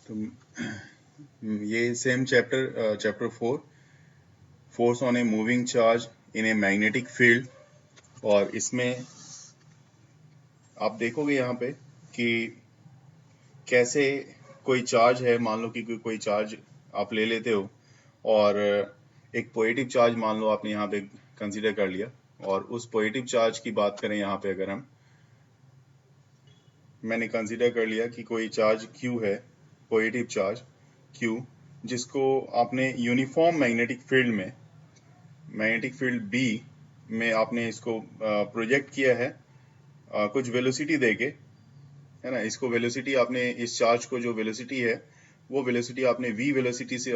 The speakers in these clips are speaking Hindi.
तो ये same chapter 4, force on a moving charge in a magnetic field. और इसमें आप देखोगे यहाँ पे कि कैसे कोई चार्ज है, मान लो कि कोई चार्ज आप ले लेते हो और एक पॉजिटिव चार्ज मान लो आपने यहाँ पे कंसीडर कर लिया, और उस पॉजिटिव चार्ज की बात करें यहाँ पे, अगर मैंने कंसीडर कर लिया कि कोई चार्ज Q है, पॉजिटिव चार्ज Q, जिसको आपने यूनिफॉर्म मैग्नेटिक फील्ड B में आपने इसको प्रोजेक्ट किया है कुछ वेलोसिटी देके, है ना। इसको वेलोसिटी आपने, इस चार्ज को जो वेलोसिटी है वो वेलोसिटी आपने v वेलोसिटी से,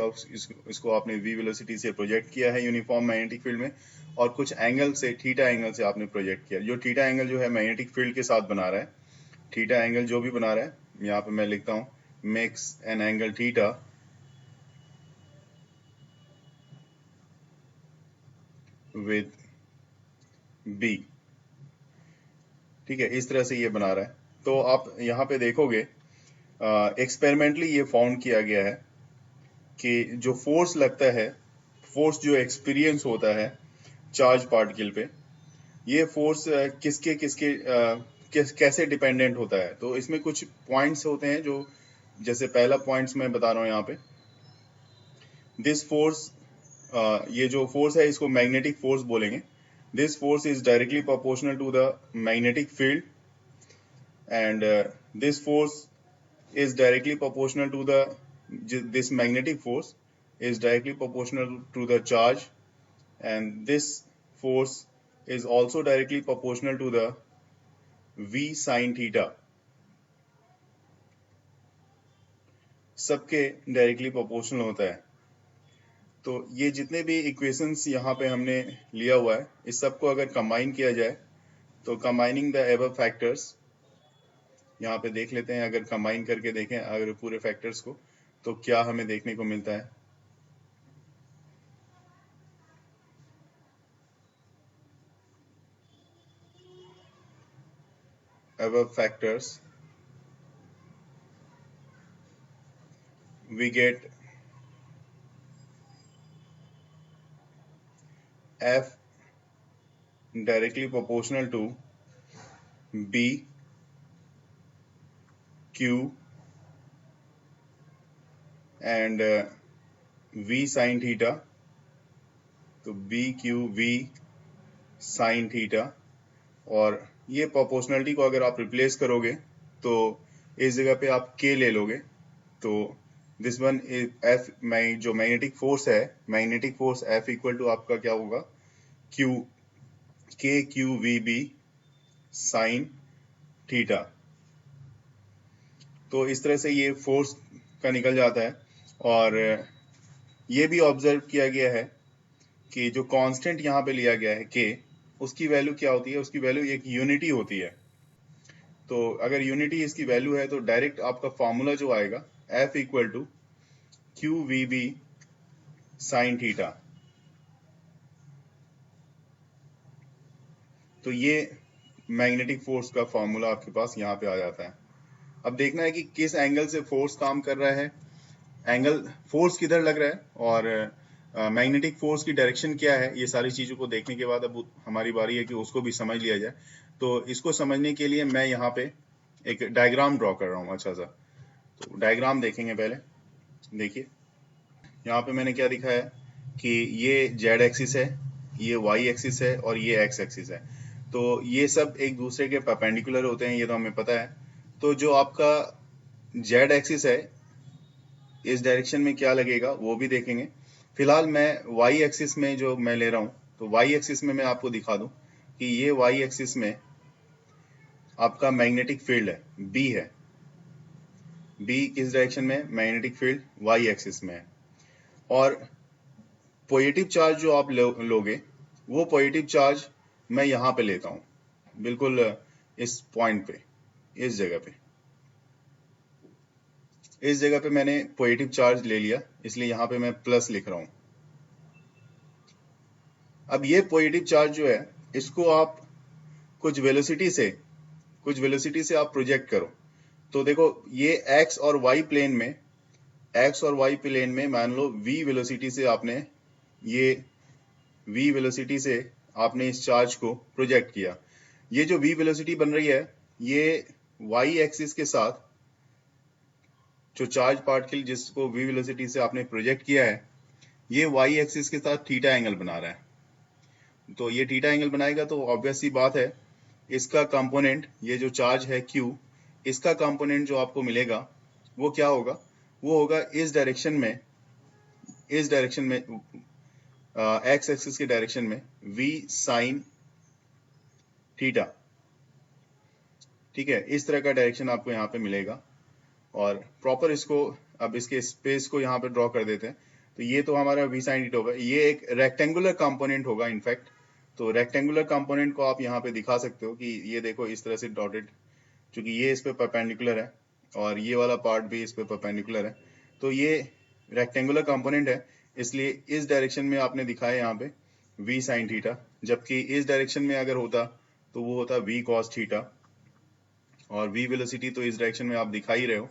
इसको आपने v वेलोसिटी से प्रोजेक्ट किया है यूनिफॉर्म मैग्नेटिक फील्ड में, और कुछ एंगल से, थीटा एंगल से आपने प्रोजेक्ट किया। जो थीटा एंगल जो है मैग्नेटिक फील्ड के साथ बना रहा है, थीटा एंगल जो भी बना रहा है, यहाँ पे मैं लिखता हूँ makes an angle theta with b। ठीक है, इस तरह से ये बना रहा है। तो आप यहाँ पे देखोगे एक्सपेरिमेंटली ये फाउंड किया गया है कि जो फोर्स लगता है, फोर्स जो एक्सपीरियंस होता है चार्ज पार्टिकल पे, ये फोर्स किसके किसके कैसे डिपेंडेंट होता है। तो इसमें कुछ पॉइंट्स होते हैं, जो जैसे पहला पॉइंट्स मैं बता रहा हूँ यहाँ पे, दिस फोर्स, ये जो फोर्स है इसको मैग्नेटिक फोर्स बोलेंगे। This force is directly proportional to the magnetic field, and this force is directly proportional to the, this magnetic force is directly proportional to the charge, and this force is also directly proportional to the v sin theta। सबके डायरेक्टली प्रोपोर्शनल होता है। तो ये जितने भी इक्वेशंस यहाँ पे हमने लिया हुआ है, इस सबको अगर कंबाइन किया जाए तो कंबाइनिंग द एबव फैक्टर्स, यहाँ पे देख लेते हैं, अगर कंबाइन करके देखें अगर पूरे फैक्टर्स को, तो क्या हमें देखने को मिलता है। above factors, we get F directly proportional to B Q and V sin theta। तो B Q V sin theta, और ये प्रोपोर्शनलिटी को अगर आप रिप्लेस करोगे तो इस जगह पे आप K ले लोगे। तो दिस वन इज F, जो मैग्नेटिक फोर्स है, magnetic force F equal to आपका क्या होगा, Q K Q V B sin theta. तो इस तरह से ये फोर्स का निकल जाता है। और ये भी ऑब्जर्व किया गया है कि जो कांस्टेंट यहाँ पे लिया गया है K, उसकी वैल्यू क्या होती है, उसकी वैल्यू एक यूनिटी होती है। तो अगर यूनिटी इसकी वैल्यू है तो डायरेक्ट आपका फॉर्मूला जो आएगा F equal to Q V B sine theta. तो ये मैग्नेटिक फोर्स का फॉर्मूला आपके पास यहाँ पे आ जाता है। अब देखना है कि किस एंगल से फोर्स काम कर रहा है, एंगल फोर्स किधर लग रहा है, और मैग्नेटिक फोर्स की डायरेक्शन क्या है। ये सारी चीजों को देखने के बाद अब हमारी बारी है कि उसको भी समझ लिया जाए। तो इसको समझने के लिए मैं यहाँ पे एक डायग्राम ड्रॉ कर रहा हूँ अच्छा सा। तो डायग्राम देखेंगे पहले। देखिए यहाँ पे मैंने क्या दिखाया है कि ये जेड एक्सिस है, ये वाई एक्सिस है, और ये एक्स एक्सिस है। तो ये सब एक दूसरे के परपेंडिकुलर होते हैं, ये तो हमें पता है। तो जो आपका जेड एक्सिस है, इस डायरेक्शन में क्या लगेगा वो भी देखेंगे। फिलहाल मैं वाई एक्सिस में जो मैं ले रहा हूं, तो वाई एक्सिस में मैं आपको दिखा दूं कि ये वाई एक्सिस में आपका मैग्नेटिक फील्ड है, बी है। बी किस डायरेक्शन में, मैग्नेटिक फील्ड वाई एक्सिस में है। और पॉजिटिव चार्ज जो आप लोगे, वो पॉजिटिव चार्ज मैं यहां पे लेता हूं, बिल्कुल इस पॉइंट पे, इस जगह पे, इस जगह पे मैंने पॉजिटिव चार्ज ले लिया, इसलिए यहां पे मैं प्लस लिख रहा हूं। अब ये पॉजिटिव चार्ज जो है, इसको आप कुछ वेलोसिटी से आप प्रोजेक्ट करो। तो देखो ये एक्स और वाई प्लेन में एक्स और वाई प्लेन में मान लो v वेलोसिटी से आपने इस चार्ज को प्रोजेक्ट किया। ये जो v वेलोसिटी बन रही है, ये y एक्सिस के साथ जो चार्ज पार्टिकल जिसको v वेलोसिटी से आपने प्रोजेक्ट किया है, ये y एक्सिस के साथ थीटा एंगल बना रहा है। तो ये थीटा एंगल बनाएगा तो ऑब्वियस सी बात है, इसका कंपोनेंट, ये जो चार्ज है q, इसका कंपोनेंट जो आपको मिलेगा वो क्या होगा? वो होगा इस डायरेक्शन में एक्स एक्सिस के डायरेक्शन में v साइन थीटा। ठीक है, इस तरह का डायरेक्शन आपको यहाँ पे मिलेगा। और प्रॉपर इसको, अब इसके स्पेस को यहाँ पे ड्रॉ कर देते हैं। तो ये तो हमारा v साइन थीटा होगा, ये एक रेक्टेंगुलर कंपोनेंट होगा इनफैक्ट। तो रेक्टेंगुलर कंपोनेंट को आप यहाँ पे दिखा सकते हो कि ये देखो इस तरह से डॉटेड, क्योंकि ये इस पे परपेंडिकुलर है और ये वाला पार्ट भी इस पे परपेंडिकुलर है। तो ये रेक्टेंगुलर कंपोनेंट है, इसलिए इस डायरेक्शन में आपने दिखाया यहाँ पे v साइन थीटा, जबकि इस डायरेक्शन में अगर होता तो वो होता v cos थीटा। और v वेलोसिटी तो इस डायरेक्शन में आप दिखा ही रहे हो।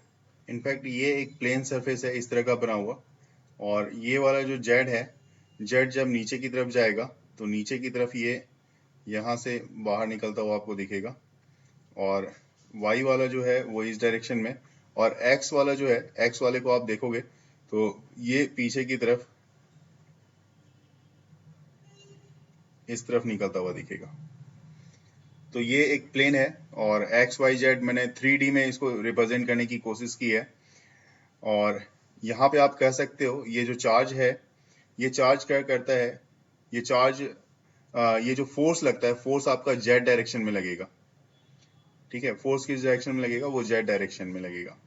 इनफैक्ट ये एक प्लेन सरफेस है इस तरह का बना हुआ, और ये वाला जो z है, z जब नीचे की तरफ जाएगा तो नीचे की तरफ ये यहाँ से बाहर निकलता हुआ आपको दिखेगा, और y वाला जो है वो इस डायरेक्शन में, और x वाला जो है, x वाले को आप देखोगे तो ये पीछे की तरफ इस तरफ निकलता हुआ दिखेगा। तो ये एक प्लेन है, और एक्स वाई जेड मैंने 3D में इसको रिप्रेजेंट करने की कोशिश की है। और यहाँ पे आप कह सकते हो ये जो चार्ज है, ये चार्ज क्या करता है, ये चार्ज ये जो फोर्स लगता है, फोर्स आपका जेड डायरेक्शन में लगेगा। ठीक है, फोर्स किस डायरेक्शन में लगेगा? वो जेड डायरेक्शन में लगेगा।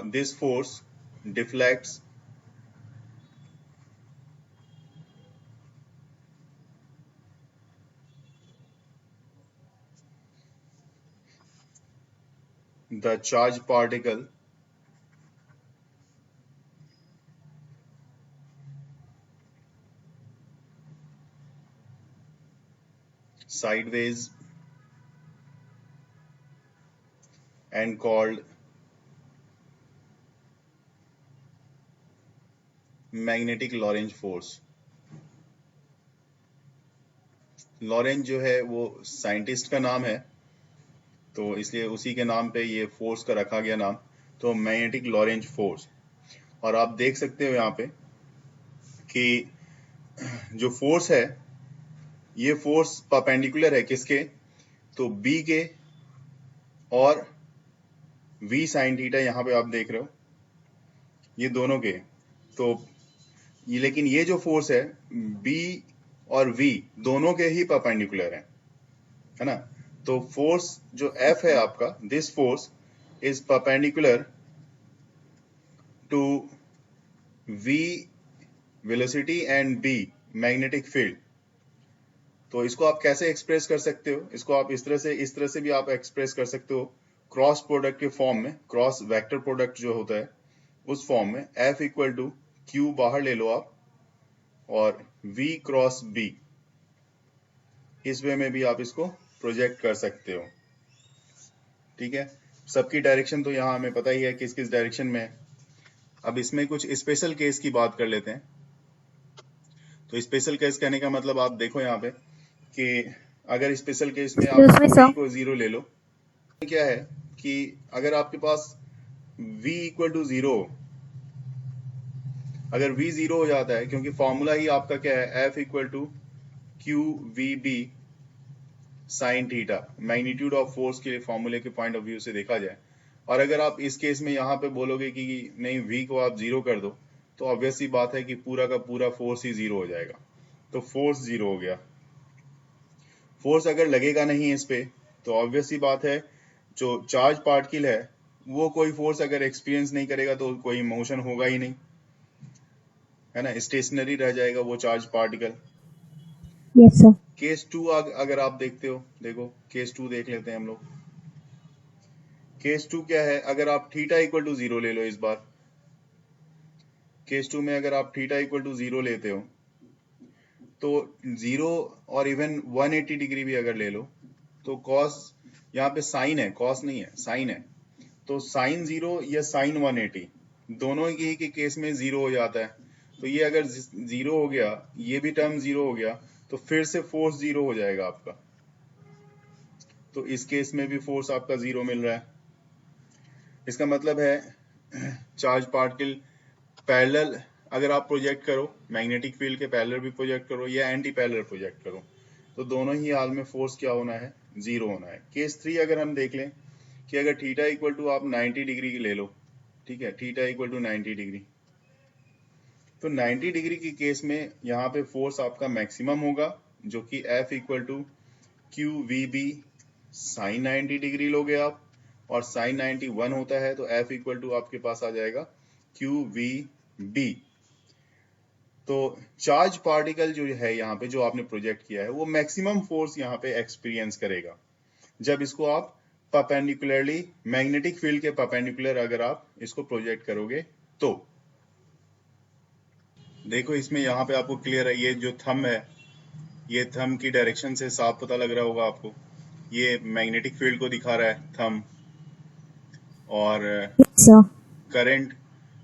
This force deflects the charged particle sideways and called magnetic Lorentz force. Lorentz जो है वो साइंटिस्ट का नाम है, तो इसलिए उसी के नाम पे ये फोर्स का रखा गया नाम, तो मैग्नेटिक लॉरेंज फोर्स। और आप देख सकते हो यहाँ पे कि जो फोर्स है, ये फोर्स परपेंडिकुलर है किसके? तो B के, और V साइन थीटा यहाँ पे आप देख रहे हो, ये दोनों के। तो ये, लेकिन ये जो फोर्स है B और V दोनों के ही परपेंडिकुलर है ना? तो फोर्स जो F है आपका, this force is perpendicular to V velocity and B magnetic field. तो इसको आप कैसे एक्सप्रेस कर सकते हो? इसको आप इस तरह से भी आप एक्सप्रेस कर सकते हो, क्रॉस प्रोडक्ट के फॉर्म में, क्रॉस वेक्टर प्रोडक्ट जो होता है उस फॉर्म में। F इक्वल टू Q बाहर ले लो आप, और V क्रॉस B, इस वे में भी आप इसको प्रोजेक्ट कर सकते हो। ठीक है, सबकी डायरेक्शन तो यहाँ हमें पता ही है किस किस डायरेक्शन में है। अब इसमें कुछ स्पेशल केस की बात कर लेते हैं। तो स्पेशल केस कहने का मतलब आप देखो यहाँ पे कि अगर स्पेशल केस में आप v को 0 ले लो, क्या है कि अगर आपके पास v इक्वल टू 0, अगर v 0 हो जाता है, क्योंकि फॉर्मूला ही आपका क्या है, F equal to Q V B sine theta, magnitude of force के फॉर्मूले के पॉइंट ऑफ व्यू से देखा जाए। और अगर आप इस केस में यहाँ पे बोलोगे कि नहीं v को आप 0 कर दो, तो ऑब्वियस सी बात है कि पूरा का पूरा फोर्स ही 0 हो जाएगा। तो फोर्स 0 हो गया। फोर्स अगर लगेगा नहीं इस पे, तो ऑब्वियस सी बात है जो चार्ज पार्टिकल है वो कोई फोर्स अगर एक्सपीरियंस नहीं करेगा तो कोई मोशन होगा ही नहीं, है ना? स्टेशनरी रह जाएगा वो charge particle. Yes sir. Case 2 अगर आप देखते हो, देखो केस 2 देख लेते हैं हम लोग। केस 2 क्या है? अगर आप थीटा इक्वल टू 0 ले लो, इस बार केस 2 में अगर आप थीटा इक्वल टू 0 लेते हो, तो 0 और इवन 180 डिग्री भी अगर ले लो, तो कॉस, यहाँ पे साइन है, कॉस नहीं है, साइन है। तो साइन 0 या साइन 180 दोनों ही के केस में 0 हो जाता है। तो ये अगर 0 हो गया, ये भी टर्म 0 हो गया, तो फिर से फोर्स 0 हो जाएगा आपका। तो इस केस में भी फोर्स आपका 0 मिल रहा है। इसका मतलब है चार्ज पार्टिकल पैरेलल अगर आप प्रोजेक्ट करो, मैग्नेटिक फील्ड के पैरेलल भी प्रोजेक्ट करो या एंटी पैरेलल प्रोजेक्ट करो, तो दोनों ही हाल में फोर्स क्या होना है, 0 होना है। केस 3 अगर हम देख लें कि अगर थीटा इक्वल टू आप 90 डिग्री की ले लो, ठीक है, थीटा इक्वल टू 90 डिग्री, तो 90 डिग्री की केस में यहाँ पे फोर्स आपका मैक्सिमम होगा, जो कि F equal to Q V B sine 90 degree लोगे आप, और साइन 91 होता है तो F इक्वल टू आपके पास आ जाएगा क्यू वी बी। तो चार्ज पार्टिकल जो है यहाँ पे जो आपने प्रोजेक्ट किया है वो मैक्सिमम फोर्स यहाँ पे एक्सपीरियंस करेगा जब इसको आप परपेंडिकुलरली मैग्नेटिक फील्ड के परपेंडिकुलर अगर आप इसको प्रोजेक्ट करोगे। तो देखो इसमें यहाँ पे आपको क्लियर है, ये जो थंब है, ये थंब की डायरेक्शन से साफ पता लग रहा होगा आपको, ये मैग्नेटिक फील्ड को दिखा रहा है थंब, और Yes, sir. करंट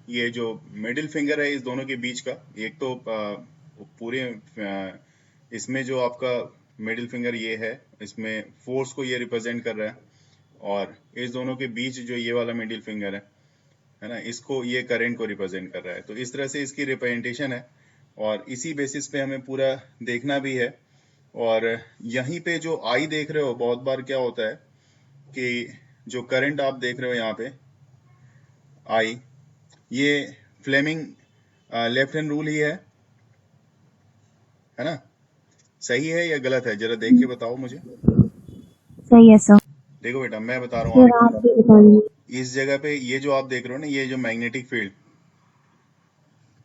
ये जो मिडिल फिंगर है इस दोनों के बीच का, एक तो पूरे इसमें जो आपका मिडिल फिंगर ये है, इसमें फोर्स को ये रिप्रेजेंट कर रहा है, और इस दोनों के बीच जो ये वाला मिडिल फिंगर है ना, इसको ये करंट को रिप्रेजेंट कर रहा है। तो इस तरह से इसकी रिप्रेजेंटेशन है और इसी बेसिस पे हमें पूरा देखना भी है। और यहीं पे जो आई देख रहे हो, बहुत बार क्या होता है कि जो करंट आप देख रहे हो यहाँ पे आई, ये फ्लेमिंग लेफ्ट हैंड रूल ही है ना? सही है या गलत है, जरा देख के बताओ मुझे। सही है सर। देखो बेटा मैं बता रहा हूँ सर आप आपको, भी बताइए। इस जगह पे ये जो आप देख रहे हो ना, ये जो मैग्नेटिक फील्ड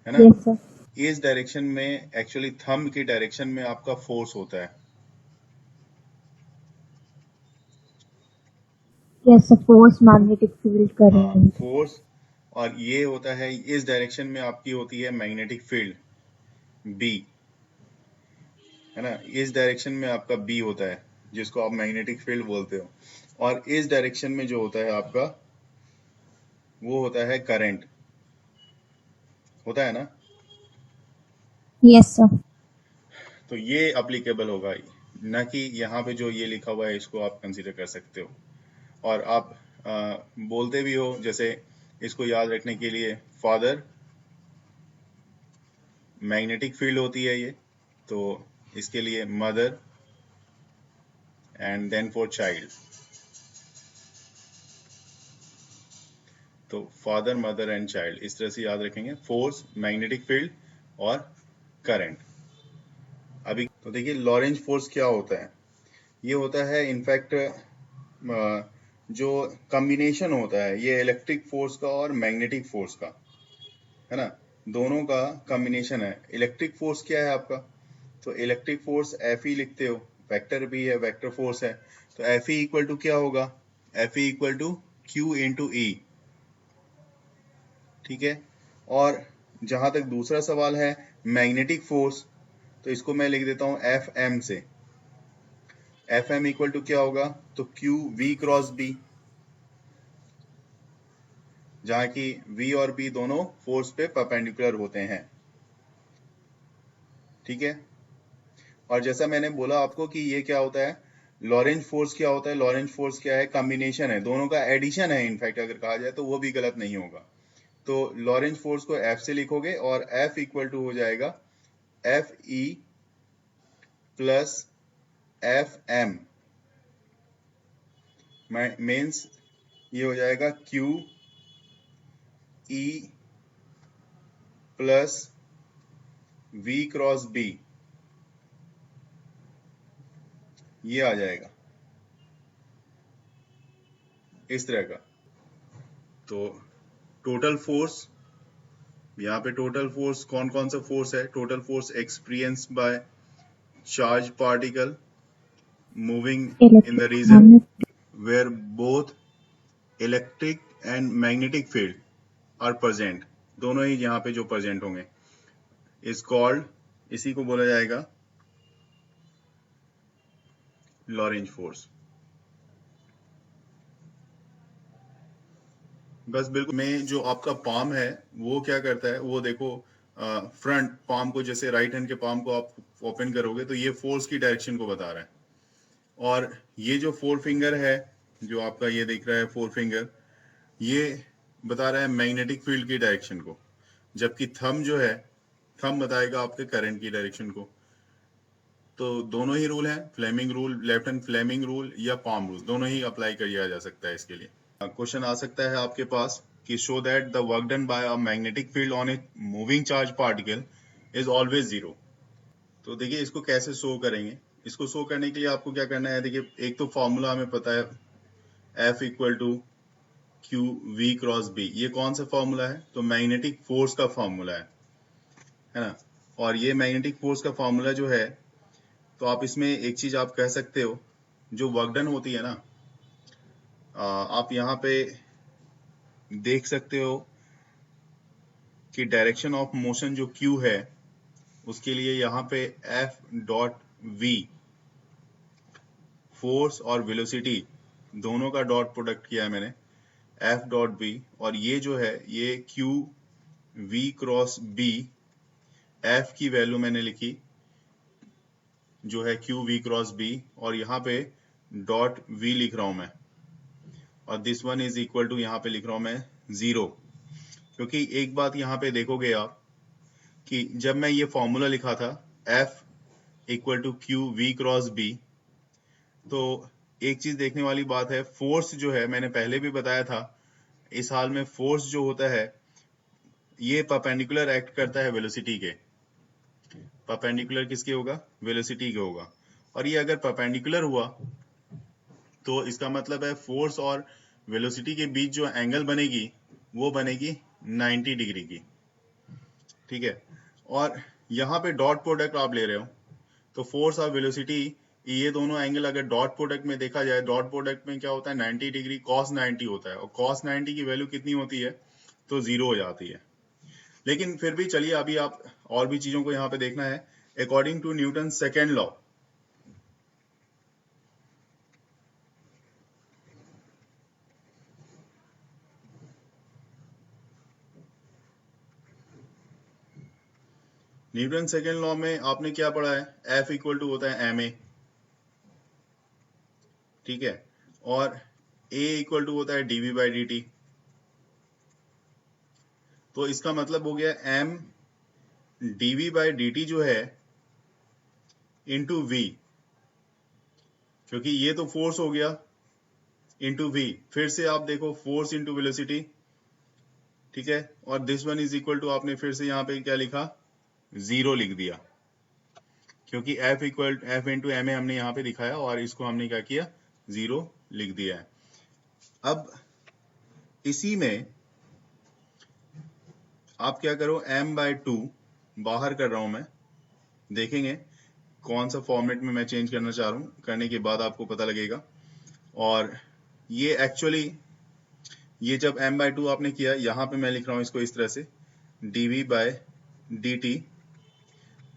है ना, यस सर। इस डायरेक्शन में एक्चुअली थंब की डायरेक्शन में आपका फोर्स होता है। Yes sir, force magnetic field हाँ, करेंट। फोर्स, और ये होता है इस डायरेक्शन में आपकी होती है मैग्नेटिक फील्ड बी, है ना, इस डायरेक्शन में आपका बी होता है जिसको आप मैग्नेटिक फील्ड बोलते हो, और इस डायरेक्शन में जो होता है आपका वो होता है करंट, होता है ना। Yes sir. तो ये अप्लीकेबल होगा, ना कि यहाँ पे जो ये लिखा हुआ है इसको आप कंसीडर कर सकते हो। और आप बोलते भी हो, जैसे इसको याद रखने के लिए, फादर मैग्नेटिक फील्ड होती है ये, तो इसके लिए mother and then for child, तो फादर मदर एंड चाइल्ड इस तरह से याद रखेंगे, फोर्स मैग्नेटिक फील्ड और करंट। अभी तो देखिए लॉरेंज फोर्स क्या होता है, ये होता है इनफैक्ट जो कॉम्बिनेशन होता है ये इलेक्ट्रिक फोर्स का और मैग्नेटिक फोर्स का, है ना, दोनों का कॉम्बिनेशन है। इलेक्ट्रिक फोर्स क्या है आपका, तो इलेक्ट्रिक फोर्स एफ ई लिखते हो, वेक्टर भी है, वेक्टर फोर्स है, तो एफ ई इक्वल टू क्या होगा, F E equal to Q into E, ठीक है। और जहां तक दूसरा सवाल है मैग्नेटिक फोर्स, तो इसको मैं लिख देता हूं एफ एम से, एफ एम इक्वल टू क्या होगा, तो क्यू वी क्रॉस बी, जहां की v और b दोनों फोर्स पे परपेंडिकुलर होते हैं, ठीक है। और जैसा मैंने बोला आपको कि ये क्या होता है, लॉरेंज फोर्स क्या होता है, लॉरेंज फोर्स क्या है, कॉम्बिनेशन है, दोनों का एडिशन है इनफैक्ट अगर कहा जाए तो वो भी गलत नहीं होगा। तो लॉरेंज फोर्स को F से लिखोगे और F इक्वल टू हो जाएगा F E plus F M, means ये हो जाएगा Q E plus V cross B, ये आ जाएगा इस तरह का। तो टोटल फोर्स, यहाँ पे टोटल फोर्स कौन कौन सा फोर्स है, total force experience by charge particle moving in the region electric where both electric and magnetic field are present, दोनों ही यहाँ पे जो प्रेजेंट होंगे इज कॉल्ड, इसी को बोला जाएगा लॉरेंज फोर्स। बस बिल्कुल में जो आपका पाम है वो क्या करता है, वो देखो फ्रंट पाम को, जैसे राइट हैंड के पाम को आप ओपन करोगे तो ये फोर्स की डायरेक्शन को बता रहा है, और ये जो फोर फिंगर है जो आपका ये दिख रहा है फोर फिंगर, ये बता रहा है मैग्नेटिक फील्ड की डायरेक्शन को, जबकि थंब जो है, थंब बताएगा आपके करंट की डायरेक्शन को। तो दोनों ही रूल हैं, Fleming rule, left hand Fleming rule या पाम रूल, दोनों ही अप्लाई किया जा सकता है इसके लिए। क्वेश्चन आ सकता है आपके पास कि show that the work done by a magnetic field on a moving charge particle is always zero. तो देखिए इसको कैसे शो करेंगे। इसको शो करने के लिए आपको क्या करना है, देखिए एक तो फॉर्मूला हमें पता है, F equal to Q V cross B. ये कौन सा फॉर्मूला है, तो मैग्नेटिक फोर्स का फॉर्मूला है ना। और ये मैग्नेटिक फोर्स का फॉर्मूला जो है, तो आप इसमें एक चीज आप कह सकते हो, जो वर्क डन होती है ना, आप यहाँ पे देख सकते हो कि डायरेक्शन ऑफ मोशन जो Q है, उसके लिए यहाँ पे F डॉट V, फोर्स और वेलोसिटी दोनों का डॉट प्रोडक्ट किया है मैंने, F डॉट V, और ये जो है ये Q V cross B, F की वैल्यू मैंने लिखी जो है Q V क्रॉस B, और यहाँ पे डॉट V लिख रहा हूं मैं, और this one is equal to यहाँ पे लिख रहा हूं मैं 0। क्योंकि एक बात यहाँ पे देखोगे आप कि जब मैं ये फॉर्मूला लिखा था F equal to Q V cross B, तो एक चीज देखने वाली बात है, फोर्स जो है मैंने पहले भी बताया था, इस हाल में फोर्स जो होता है ये परपेंडिकुलर एक्ट करता है वेलोसिटी के। परपेंडिकुलर किसके होगा, वेलोसिटी के होगा। और ये अगर परपेंडिकुलर हुआ तो इसका मतलब है फोर्स और वेलोसिटी के बीच जो एंगल बनेगी वो बनेगी 90 डिग्री की, ठीक है। और यहाँ पे डॉट प्रोडक्ट आप ले रहे हो, तो फोर्स और वेलोसिटी ये दोनों एंगल अगर डॉट प्रोडक्ट में देखा जाए, डॉट प्रोडक्ट में क्या होता है, 90 डिग्री cos 90 होता है, और cos 90 की वैल्यू कितनी होती है, तो 0 हो जाती है। लेकिन फिर भी चलिए अभी आप और भी चीजों को यहाँ पे देखना है। According to Newton second law, Newton second law में आपने क्या पढ़ा है, F इक्वल टू होता है ma, ठीक है, और A इक्वल टू होता है dv बाई dt। तो इसका मतलब हो गया m dv बाई dt जो है इंटू v, क्योंकि ये तो फोर्स हो गया, इंटू v, फिर से आप देखो फोर्स इंटू वेलोसिटी, ठीक है, और this one is equal to आपने फिर से यहाँ पे क्या लिखा, 0 लिख दिया, क्योंकि F इंटू एम ए हमने यहाँ पे दिखाया और इसको हमने क्या किया, 0 लिख दिया है। अब इसी में आप क्या करो, m बाय 2 बाहर कर रहा हूं मैं, देखेंगे कौन सा फॉर्मेट में मैं चेंज करना चाह रहा हूं, करने के बाद आपको पता लगेगा। और ये एक्चुअली ये जब m बाय 2 आपने किया, यहां पे मैं लिख रहा हूं इसको इस तरह से, dv by dt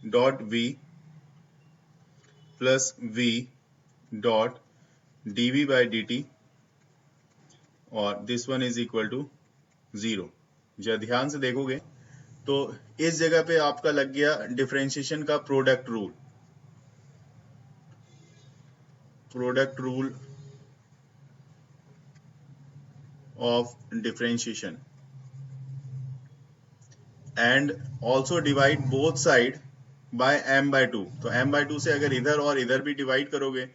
dot v प्लस v dot dv by dt, और this one is equal to 0। जब ध्यान से देखोगे तो इस जगह पे आपका लग गया डिफरेंशिएशन का product rule, product rule of differentiation, and also divide both side by m by 2। तो m बाय 2 से अगर इधर और इधर भी डिवाइड करोगे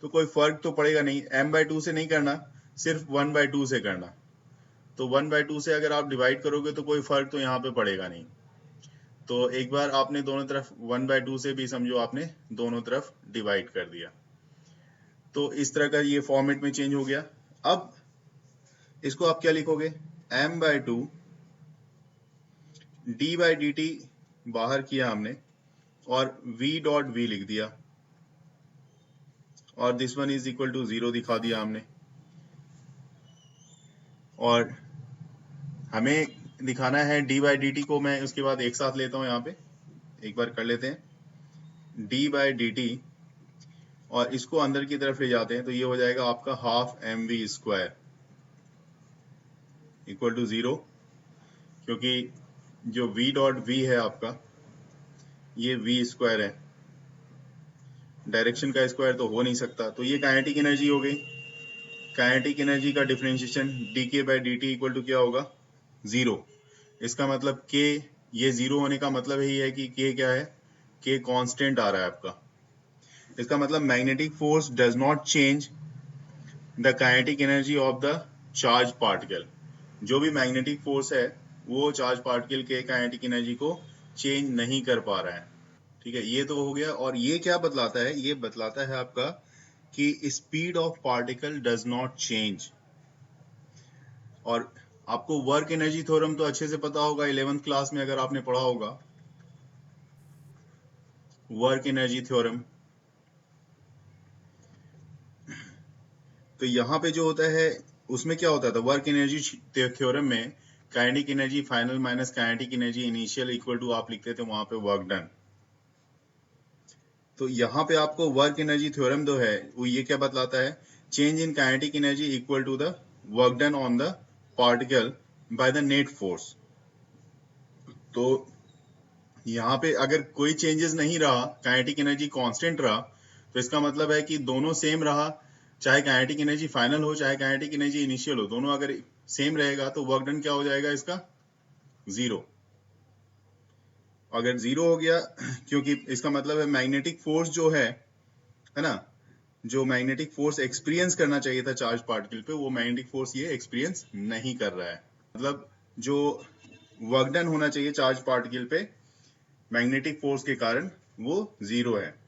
तो कोई फर्क तो पड़ेगा नहीं, m बाय 2 से नहीं करना, सिर्फ 1 बाय 2 से करना। तो 1 बाय 2 से अगर आप डिवाइड करोगे तो कोई फर्क तो यहाँ पे पड़ेगा नहीं। तो एक बार आपने दोनों तरफ 1 बाय 2 से भी समझो आपने दोनों तरफ डिवाइड कर दिया, तो इस तरह का ये फॉर्मेट में चेंज हो गया। अब इसको आप क्या लिखोगे, m by 2 D by D T बाहर किया हमने, और v डॉट v लिख दिया, और this one is equal to 0 दिखा दिया हमने। और हमें दिखाना है d बाई डी टी को, मैं उसके बाद एक साथ लेता हूं, यहाँ पे एक बार कर लेते हैं d बाई डी टी, और इसको अंदर की तरफ ले जाते हैं तो ये हो जाएगा आपका half mv square, equal to 0, क्योंकि जो v डॉट v है आपका, ये v स्क्वायर है, डायरेक्शन का स्क्वायर तो हो नहीं सकता, तो ये काइनेटिक एनर्जी हो गई। काइनेटिक एनर्जी का differentiation dk by dt equal to क्या होगा, 0। इसका मतलब k, ये 0 होने का मतलब ही है कि k क्या है, k कांस्टेंट आ रहा है आपका। इसका मतलब magnetic force does not change the kinetic energy of the charge particle. जो भी मैग्नेटिक फोर्स है वो चार्ज पार्टिकल के काइनेटिक एनर्जी को चेंज नहीं कर पा रहा है। ठीक है, ये तो हो गया। और ये क्या बतलाता है, ये बतलाता है आपका कि speed of particle does not change. और आपको वर्क एनर्जी थ्योरम तो अच्छे से पता होगा, 11th क्लास में अगर आपने पढ़ा होगा वर्क एनर्जी थ्योरम। तो यहाँ पे जो होता है उसमें क्या होता था, वर्क एनर्जी थ्योरम में kinetic energy final minus kinetic energy initial equal to आप लिखते थे वहां पे वर्क डन। तो यहाँ पे आपको वर्क एनर्जी थ्योरम जो है वो ये क्या बतलाता है, change in kinetic energy equal to the work done on the particle by the net force. तो यहाँ पे अगर कोई चेंजेस नहीं रहा, काइनेटिक एनर्जी कांस्टेंट रहा, तो इसका मतलब है कि दोनों सेम रहा, चाहे काइनेटिक एनर्जी फाइनल हो चाहे काइनेटिक एनर्जी इनिशियल हो, दोनों अगर सेम रहेगा तो वर्क डन क्या हो जाएगा इसका, 0। अगर 0 हो गया, क्योंकि इसका मतलब है मैग्नेटिक फोर्स जो है ना, जो मैग्नेटिक फोर्स एक्सपीरियंस करना चाहिए था चार्ज पार्टिकल पे, वो मैग्नेटिक फोर्स ये एक्सपीरियंस नहीं कर रहा है। मतलब जो वर्क डन होना चाहिए चार्ज पार्टिकल पे मैग्नेटिक फोर्स के कारण वो 0 है।